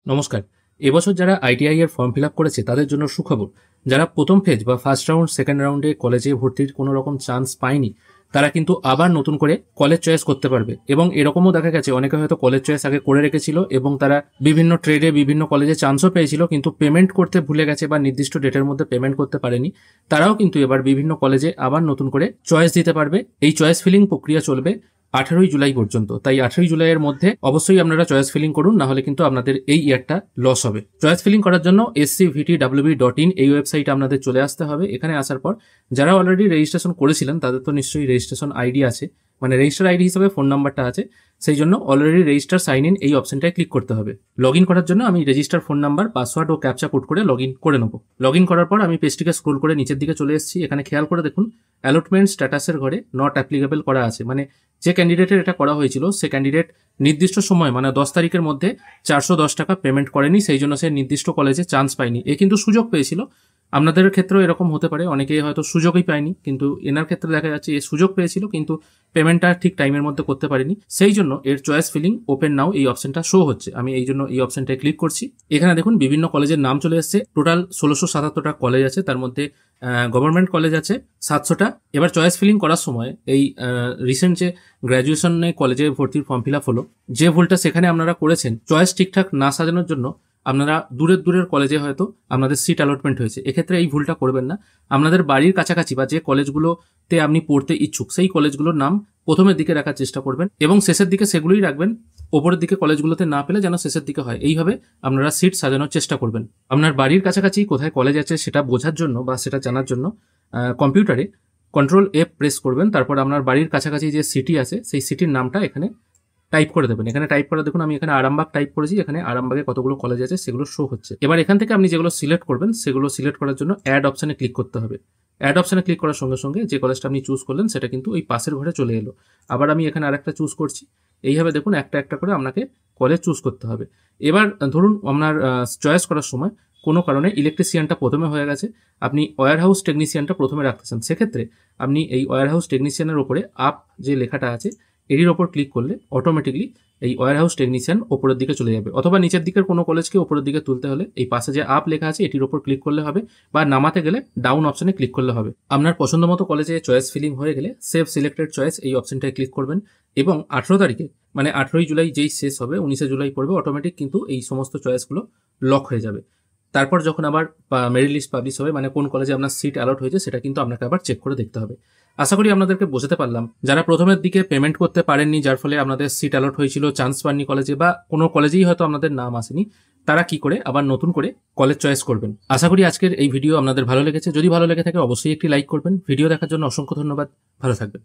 নমস্কার। এবছর যারা আইটিআই এর ফর্ম ফিল আপ করেছে তাদের জন্য সুখবর। যারা প্রথম ফেজ বা ফার্স্ট রাউন্ড সেকেন্ড রাউন্ডে কলেজে ভর্তির কোনো রকম চান্স পায়নি তারা কিন্তু আবার নতুন করে কলেজ চয়েস করতে পারবে। এবং এরকমও দেখা গেছে অনেকে হয়তো কলেজ চয়েস আগে করে রেখেছিল এবং তারা বিভিন্ন ট্রেডে বিভিন্ন কলেজে চান্সও পেয়েছিল, কিন্তু পেমেন্ট করতে ভুলে গেছে বা নির্দিষ্ট ডেটের মধ্যে পেমেন্ট করতে পারেনি। তারাও কিন্তু এবার বিভিন্ন কলেজে আবার নতুন করে চয়েস দিতে পারবে। এই চয়েস ফিলিং প্রক্রিয়া চলবে 18ই জুলাই পর্যন্ত। তাই 18ই জুলাইয়ের মধ্যে অবশ্যই আপনারা চয়েস ফিলিং করুন, না হলে কিন্তু আপনাদের এই ইয়ারটা লস হবে। চয়েস ফিলিং করার জন্য scvtwb.in এই ওয়েবসাইটে আপনাদের চলে আসতে হবে। এখানে আসার পর যারা অলরেডি রেজিস্ট্রেশন করেছিলেন তাদের তো নিশ্চয়ই রেজিস্ট্রেশন আইডি আছে, মানে রেজিস্টার আইডি হিসেবে ফোন নাম্বারটা আছে, সেই জন্য অলরেডি রেজিস্টার সাইন ইন এই অপশনটায় ক্লিক করতে হবে। লগ ইন করার জন্য আমি রেজিস্টার ফোন নাম্বার, পাসওয়ার্ড ও ক্যাপচা কোড করে লগ ইন করে নেবো। লগ ইন করার পর আমি পেজটিকে স্ক্রোল করে নিচের দিকে চলে এসেছি। এখানে খেয়াল করে দেখুন অ্যালটমেন্ট স্ট্যাটাসের ঘরে নট অ্যাপ্লিকেবল করা আছে, মানে যে ক্যান্ডিডেটের এটা করা হয়েছিল সে ক্যান্ডিডেট নির্দিষ্ট সময় মানে 10 তারিখের মধ্যে 410 টাকা পেমেন্ট করেনি, সেই জন্য সে নির্দিষ্ট কলেজে চান্স পায়নি। এ কিন্তু সুযোগ পেয়েছিল। আপনাদের ক্ষেত্রেও এরকম হতে পারে, অনেকে হয়তো সুযোগই পায়নি, কিন্তু এনার ক্ষেত্রে দেখা যাচ্ছে এ সুযোগ পেয়েছিল কিন্তু পেমেন্টটা ঠিক টাইমের মধ্যে করতে পারেনি। সেই জন্য এর চয়েস ফিলিং ওপেন নাও এই অপশনটা শো হচ্ছে। আমি এই জন্য এই অপশনটায় ক্লিক করছি। এখানে দেখুন বিভিন্ন কলেজের নাম চলে এসেছে। টোটাল 1677টা কলেজ আছে, তার মধ্যে গভর্নমেন্ট কলেজ আছে 700টা। এবার চয়েস ফিলিং করার সময় এই রিসেন্ট যে গ্র্যাজুয়েশনে কলেজে ভর্তির ফর্ম ফিল আপ হলো, যে ভুলটা সেখানে আপনারা করেছেন চয়েস ঠিকঠাক না সাজানোর জন্য আপনারা দূরের কলেজে হয়তো আপনাদের সিট অ্যালটমেন্ট হয়েছে। এক্ষেত্রে এই ভুলটা করবেন না। আপনাদের বাড়ির কাছাকাছি বা যে কলেজগুলোতে আপনি পড়তে ইচ্ছুক সেই কলেজগুলোর নাম প্রথমের দিকে রাখার চেষ্টা করবেন এবং শেষের দিকে সেগুলোই রাখবেন। ওপরের দিকে কলেজগুলোতে না পেলে যেন শেষের দিকে হয়, এইভাবে আপনারা সিট সাজানোর চেষ্টা করবেন। আপনার বাড়ির কাছাকাছি কোথায় কলেজ আছে সেটা বোঝার জন্য বা সেটা জানার জন্য কম্পিউটারে Ctrl+F প্রেস করবেন। তারপর আপনার বাড়ির কাছাকাছি যে সিটি আছে সেই সিটির নামটা এখানে টাইপ করে দেবেন। এখানে টাইপ করে দেখুন আমি এখানে আরামবাগ টাইপ করেছি। এখানে আরামবাগে কতগুলো কলেজ আছে সেগুলো শো হচ্ছে। এবার এখান থেকে আপনি যেগুলো সিলেক্ট করবেন সেগুলো সিলেক্ট করার জন্য অ্যাড অপশনে ক্লিক করতে হবে। অ্যাড অপশনে ক্লিক করার সঙ্গে সঙ্গে যে কলেজটা আপনি চুজ করলেন সেটা কিন্তু ওই পাশের ঘরে চলে এলো। আবার আমি এখানে আরেকটা চুজ করছি। এইভাবে দেখুন একটা একটা করে আপনাকে কলেজ চুজ করতে হবে। এবার ধরুন আপনার চয়েস করার সময় কোনো কারণে ইলেকট্রিশিয়ানটা প্রথমে হয়ে গেছে, আপনি ওয়্যার হাউস টেকনিশিয়ানটা প্রথমে রাখতেছেন, সেক্ষেত্রে আপনি এই ওয়্যার হাউস টেকনিশিয়ানের ওপরে আপ যে লেখাটা আছে এটির ওপর ক্লিক করলে অটোমেটিকলি এই ওয়্যার হাউস টেকনিশিয়ান ওপরের দিকে চলে যাবে। অথবা নিচের দিকের কোনো কলেজকে ওপরের দিকে তুলতে হলে এই পাশে যে আপ লেখা আছে এটির ওপর ক্লিক করলে হবে, বা নামাতে গেলে ডাউন অপশনে ক্লিক করলে হবে। আপনার পছন্দ মতো কলেজে চয়েস ফিলিং হয়ে গেলে সেভ সিলেক্টেড চয়েস এই অপশনটায় ক্লিক করবেন এবং 18 তারিখে মানে 18ই জুলাই যেই শেষ হবে 19শে জুলাই পড়বে, অটোমেটিক কিন্তু এই সমস্ত চয়েসগুলো লক হয়ে যাবে। তারপর যখন আবার মেরিট লিস্ট পাবলিশ হবে, মানে কোন কলেজে আপনার সিট অ্যালট হয়েছে সেটা কিন্তু আপনাকে আবার চেক করে দেখতে হবে। আশা করি আপনাদেরকে বোঝাতে পারলাম। যারা প্রথমের দিকে পেমেন্ট করতে পারেননি, যার ফলে আপনাদের সিট অ্যালট হয়েছিল, চান্স পাননি কলেজে, বা কোনো কলেজেই হয়তো আপনাদের নাম আসেনি, তারা কি করে আবার নতুন করে কলেজ চয়েস করবেন। আশা করি আজকের এই ভিডিও আপনাদের ভালো লেগেছে। যদি ভালো লেগে থাকে অবশ্যই একটি লাইক করবেন। ভিডিও দেখার জন্য অসংখ্য ধন্যবাদ। ভালো থাকবেন।